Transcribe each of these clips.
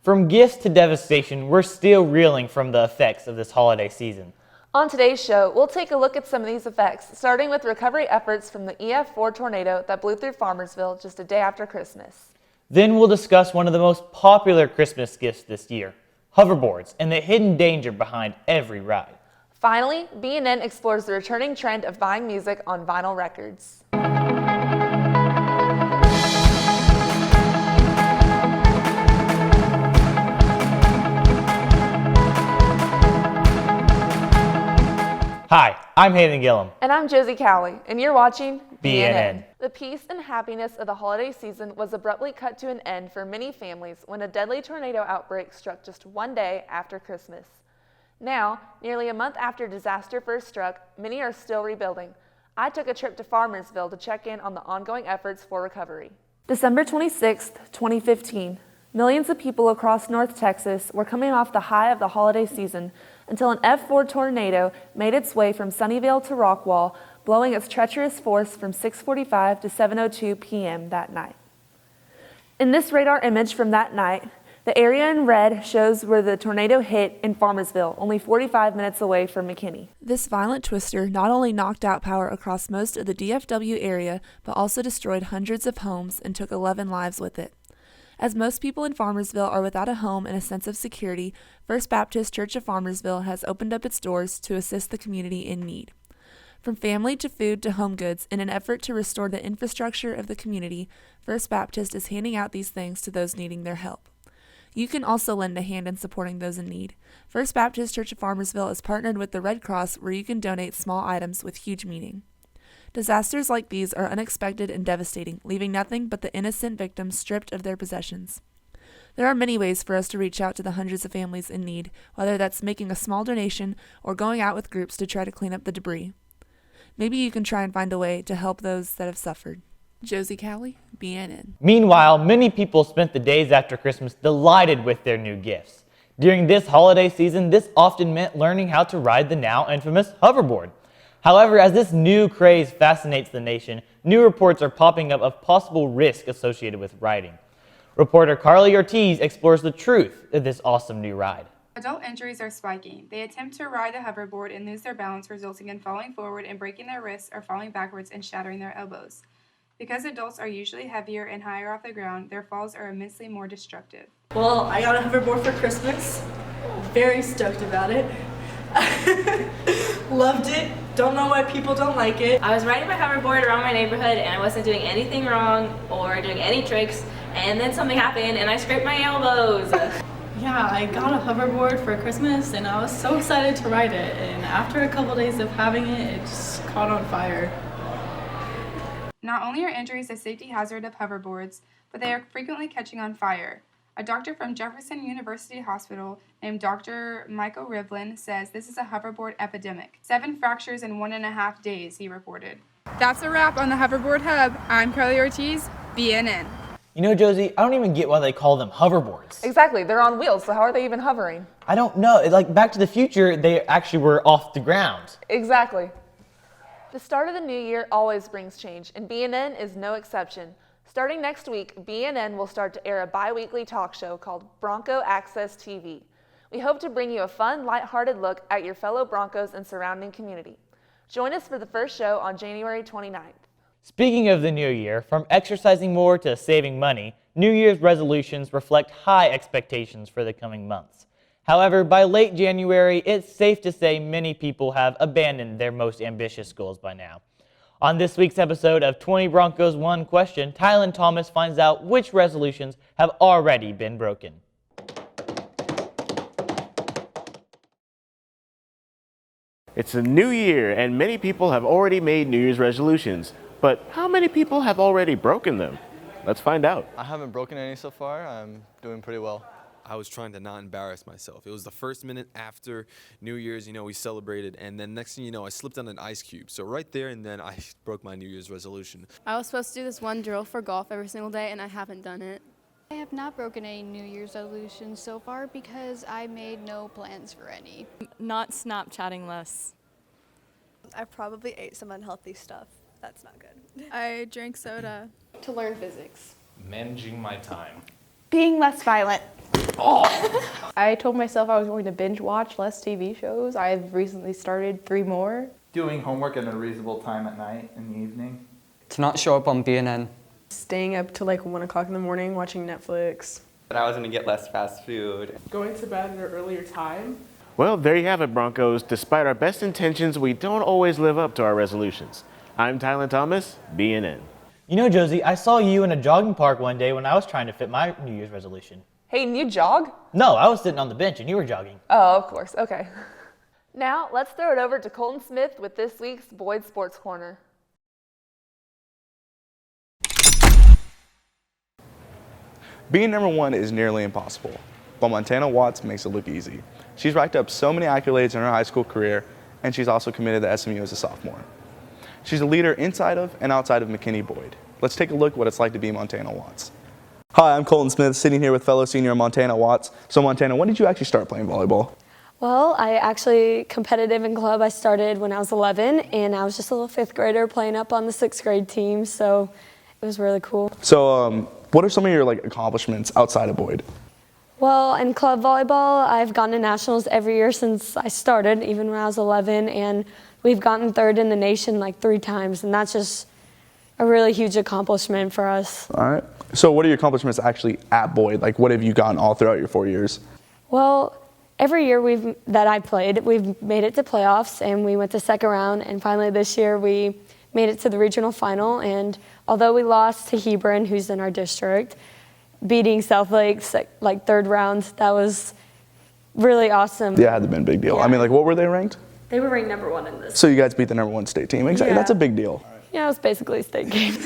From gifts to devastation, we're still reeling from the effects of this holiday season. On today's show, we'll take a look at some of these effects, starting with recovery efforts from the EF4 tornado that blew through Farmersville just a day after Christmas. Then we'll discuss one of the most popular Christmas gifts this year, hoverboards, and the hidden danger behind every ride. Finally, BNN explores the returning trend of buying music on vinyl records. Hi, I'm Hayden Gillum. And I'm Josie Cowley, and you're watching BNN. The peace and happiness of the holiday season was abruptly cut to an end for many families when a deadly tornado outbreak struck just one day after Christmas. Now, nearly a month after disaster first struck, many are still rebuilding. I took a trip to Farmersville to check in on the ongoing efforts for recovery. December 26, 2015. Millions of people across North Texas were coming off the high of the holiday season until an F4 tornado made its way from Sunnyvale to Rockwall, blowing its treacherous force from 6:45 to 7:02 p.m. that night. In this radar image from that night, the area in red shows where the tornado hit in Farmersville, only 45 minutes away from McKinney. This violent twister not only knocked out power across most of the DFW area, but also destroyed hundreds of homes and took 11 lives with it. As most people in Farmersville are without a home and a sense of security, First Baptist Church of Farmersville has opened up its doors to assist the community in need. From family to food to home goods, in an effort to restore the infrastructure of the community, First Baptist is handing out these things to those needing their help. You can also lend a hand in supporting those in need. First Baptist Church of Farmersville is partnered with the Red Cross, where you can donate small items with huge meaning. Disasters like these are unexpected and devastating, leaving nothing but the innocent victims stripped of their possessions. There are many ways for us to reach out to the hundreds of families in need, whether that's making a small donation or going out with groups to try to clean up the debris. Maybe you can try and find a way to help those that have suffered. Josie Cowley, BNN. Meanwhile, many people spent the days after Christmas delighted with their new gifts. During this holiday season, this often meant learning how to ride the now infamous hoverboard. However, as this new craze fascinates the nation, new reports are popping up of possible risk associated with riding. Reporter Carly Ortiz explores the truth of this awesome new ride. Adult injuries are spiking. They attempt to ride a hoverboard and lose their balance, resulting in falling forward and breaking their wrists or falling backwards and shattering their elbows. Because adults are usually heavier and higher off the ground, their falls are immensely more destructive. Well, I got a hoverboard for Christmas. Very stoked about it. Loved it. Don't know why people don't like it. I was riding my hoverboard around my neighborhood and I wasn't doing anything wrong or doing any tricks, and then something happened and I scraped my elbows. Yeah, I got a hoverboard for Christmas and I was so excited to ride it, and after a couple days of having it, it just caught on fire. Not only are injuries a safety hazard of hoverboards, but they are frequently catching on fire. A doctor from Jefferson University Hospital named Dr. Michael Rivlin says this is a hoverboard epidemic. 7 fractures in 1.5 days, he reported. That's a wrap on the Hoverboard Hub. I'm Carly Ortiz, BNN. You know, Josie, I don't even get why they call them hoverboards. Exactly, they're on wheels, so how are they even hovering? I don't know. Like Back to the Future, they actually were off the ground. Exactly. The start of the new year always brings change, and BNN is no exception. Starting next week, BNN will start to air a bi-weekly talk show called Bronco Access TV. We hope to bring you a fun, lighthearted look at your fellow Broncos and surrounding community. Join us for the first show on January 29th. Speaking of the new year, from exercising more to saving money, New Year's resolutions reflect high expectations for the coming months. However, by late January, it's safe to say many people have abandoned their most ambitious goals by now. On this week's episode of 20 Broncos 1 Question, Tylen Thomas finds out which resolutions have already been broken. It's a new year, and many people have already made New Year's resolutions. But how many people have already broken them? Let's find out. I haven't broken any so far. I'm doing pretty well. I was trying to not embarrass myself. It was the first minute after New Year's, we celebrated, and then next thing you know, I slipped on an ice cube. So right there and then I broke my New Year's resolution. I was supposed to do this one drill for golf every single day, and I haven't done it. I have not broken any New Year's resolutions so far because I made no plans for any. Not Snapchatting less. I probably ate some unhealthy stuff. That's not good. I drank soda. To learn physics. Managing my time. Being less violent. I told myself I was going to binge watch less TV shows. I've recently started 3 more. Doing homework at a reasonable time at night in the evening. To not show up on BNN. Staying up till like 1 o'clock in the morning watching Netflix. But I was gonna get less fast food. Going to bed at an earlier time. Well, there you have it, Broncos. Despite our best intentions, we don't always live up to our resolutions. I'm Tyler Thomas, BNN. You know, Josie, I saw you in a jogging park one day when I was trying to fit my New Year's resolution. Hayden, you jog? No, I was sitting on the bench and you were jogging. Oh, of course. Okay. Now, let's throw it over to Colton Smith with this week's Boyd Sports Corner. Being number one is nearly impossible, but Montana Watts makes it look easy. She's racked up so many accolades in her high school career, and she's also committed to SMU as a sophomore. She's a leader inside of and outside of McKinney Boyd. Let's take a look at what it's like to be Montana Watts. Hi, I'm Colton Smith, sitting here with fellow senior Montana Watts. So Montana, when did you actually start playing volleyball? Well, I actually competitive in club. I started when I was 11, and I was just a little 5th grader playing up on the 6th grade team, so it was really cool. So what are some of your accomplishments outside of Boyd? Well, in club volleyball, I've gone to nationals every year since I started, even when I was 11, and we've gotten 3rd in the nation 3 times, and that's just a really huge accomplishment for us. All right. So what are your accomplishments actually at Boyd? What have you gotten all throughout your 4 years? Well, every year that I played, we've made it to playoffs, and we went to 2nd round, and finally this year we made it to the regional final, and although we lost to Hebron, who's in our district, beating South Lakes 3rd round, that was really awesome. Yeah, it had to have been a big deal. Yeah. I mean, what were they ranked? They were ranked number 1 in this. So you guys beat the number 1 state team. Exactly. Yeah. That's a big deal. Yeah, it was basically a state game.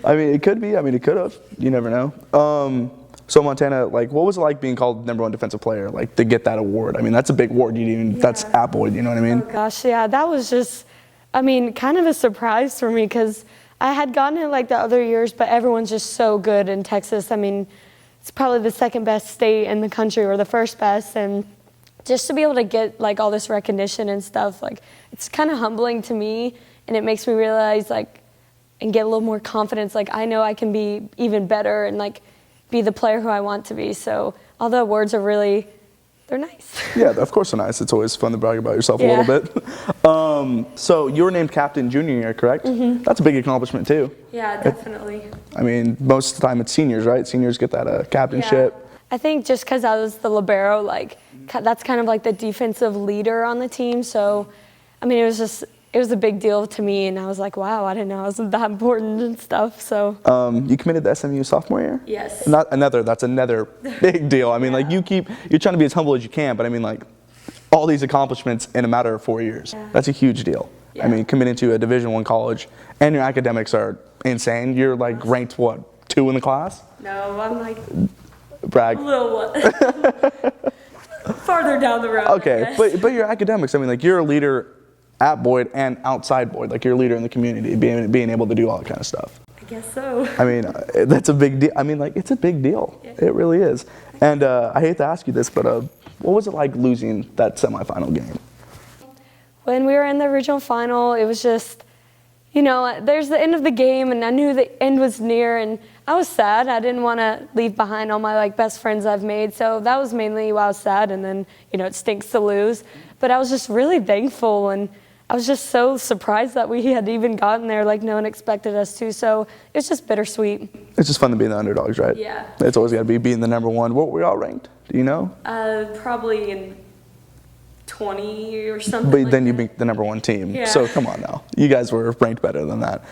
I mean, it could be. I mean, it could have. You never know. So Montana, what was it like being called number 1 defensive player, to get that award? I mean, that's a big award. That's at Boyd, you know what I mean? Oh gosh, yeah, that was just, kind of a surprise for me because I had gotten it the other years, but everyone's just so good in Texas. I mean, it's probably the 2nd best state in the country or the 1st best, and just to be able to get all this recognition and stuff, it's kind of humbling to me, and it makes me realize and get a little more confidence. I know I can be even better and be the player who I want to be. So all the awards are really, they're nice. Yeah, of course they're nice. It's always fun to brag about yourself a little bit. So you were named captain junior year, correct? Mm-hmm. That's a big accomplishment too. Yeah, definitely. I mean, most of the time it's seniors, right? Seniors get that captainship. Yeah. I think just because I was the libero, that's kind of the defensive leader on the team. So, it was a big deal to me, and I was wow, I didn't know I was that important and stuff. So you committed to SMU sophomore year? Yes. That's another big deal. I mean, you're trying to be as humble as you can, but all these accomplishments in a matter of 4 years. Yeah. That's a huge deal. Yeah. Committing to a Division I college, and your academics are insane. You're ranked 2 in the class? No, I'm brag. A little farther down the road. Okay, but your academics, you're a leader at Boyd and outside Boyd, you're a leader in the community, being able to do all that kind of stuff. I guess so. That's a big deal. It's a big deal. Yeah. It really is. And I hate to ask you this, but what was it like losing that semifinal game? When we were in the regional final, it was just, there's the end of the game, and I knew the end was near, and I was sad. I didn't want to leave behind all my best friends I've made, so that was mainly why I was sad. And then, it stinks to lose, but I was just really thankful, and I was just so surprised that we had even gotten there, no one expected us to, so it's just bittersweet. It's just fun to be the underdogs, right? Yeah. It's always got to be being the number 1. What were y'all ranked? Do you know? Probably in 20 or something. But then you beat the number 1 team, yeah. So come on now. You guys were ranked better than that.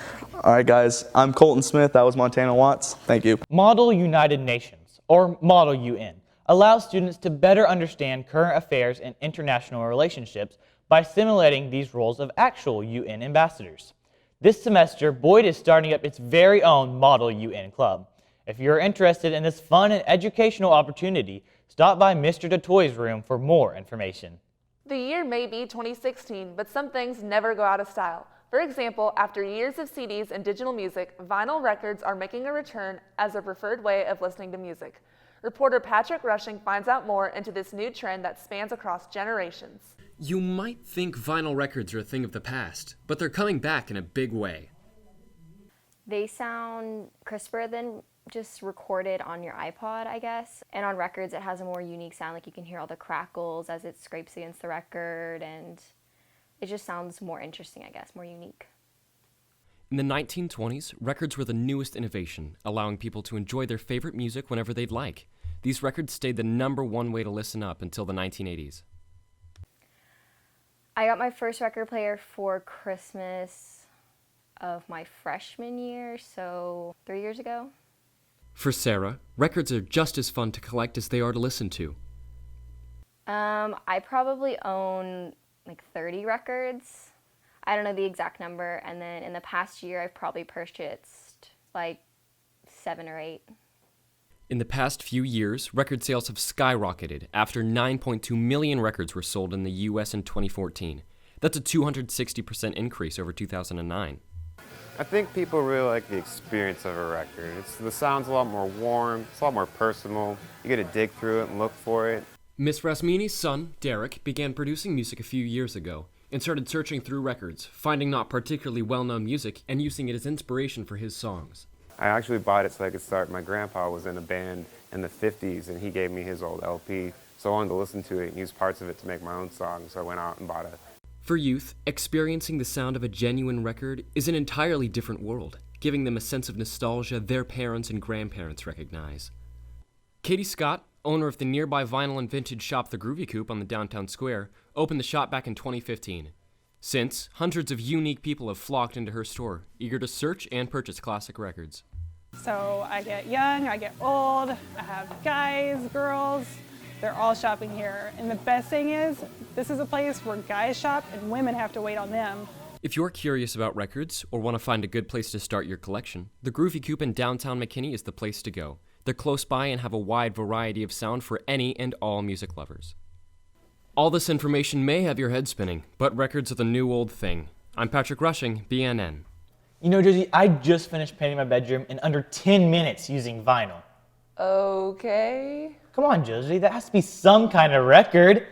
All right, guys, I'm Colton Smith. That was Montana Watts. Thank you. Model United Nations, or Model UN, allows students to better understand current affairs and international relationships by simulating these roles of actual UN ambassadors. This semester, Boyd is starting up its very own Model UN Club. If you're interested in this fun and educational opportunity, stop by Mr. DeToy's room for more information. The year may be 2016, but some things never go out of style. For example, after years of CDs and digital music, vinyl records are making a return as a preferred way of listening to music. Reporter Patrick Rushing finds out more into this new trend that spans across generations. You might think vinyl records are a thing of the past, but they're coming back in a big way. They sound crisper than just recorded on your iPod, I guess. And on records, it has a more unique sound. Like you can hear all the crackles as it scrapes against the record, and it just sounds more interesting, I guess, more unique. In the 1920s, records were the newest innovation, allowing people to enjoy their favorite music whenever they'd like. These records stayed the #1 way to listen up until the 1980s. I got my first record player for Christmas of my freshman year, so 3 years ago. For Sarah, records are just as fun to collect as they are to listen to. I probably own like 30 records. I don't know the exact number, and then in the past year I've probably purchased like 7 or 8. In the past few years, record sales have skyrocketed after 9.2 million records were sold in the US in 2014. That's a 260% increase over 2009. I think people really like the experience of a record. The sound's a lot more warm, it's a lot more personal. You get to dig through it and look for it. Miss Rasmini's son, Derek, began producing music a few years ago and started searching through records, finding not particularly well-known music and using it as inspiration for his songs. I actually bought it so I could start. My grandpa was in a band in the 50s and he gave me his old LP. So I wanted to listen to it and use parts of it to make my own songs, so I went out and bought it. For youth, experiencing the sound of a genuine record is an entirely different world, giving them a sense of nostalgia their parents and grandparents recognize. Katie Scott, owner of the nearby vinyl and vintage shop The Groovy Coop on the downtown square, opened the shop back in 2015. Since, hundreds of unique people have flocked into her store, eager to search and purchase classic records. So I get young, I get old, I have guys, girls, they're all shopping here. And the best thing is, this is a place where guys shop and women have to wait on them. If you're curious about records or want to find a good place to start your collection, the Groovy Coop in downtown McKinney is the place to go. They're close by and have a wide variety of sound for any and all music lovers. All this information may have your head spinning, but records are the new old thing. I'm Patrick Rushing, BNN. You know, Josie, I just finished painting my bedroom in under 10 minutes using vinyl. Okay. Come on, Josie, that has to be some kind of record.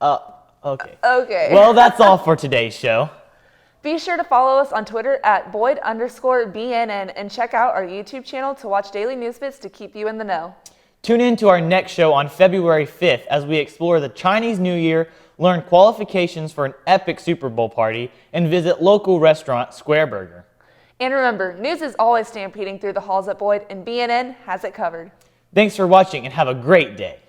Okay. Okay. Well, that's all for today's show. Be sure to follow us on Twitter at Boyd_BNN and check out our YouTube channel to watch daily news bits to keep you in the know. Tune in to our next show on February 5th as we explore the Chinese New Year, learn qualifications for an epic Super Bowl party, and visit local restaurant Square Burger. And remember, news is always stampeding through the halls at Boyd, and BNN has it covered. Thanks for watching and have a great day.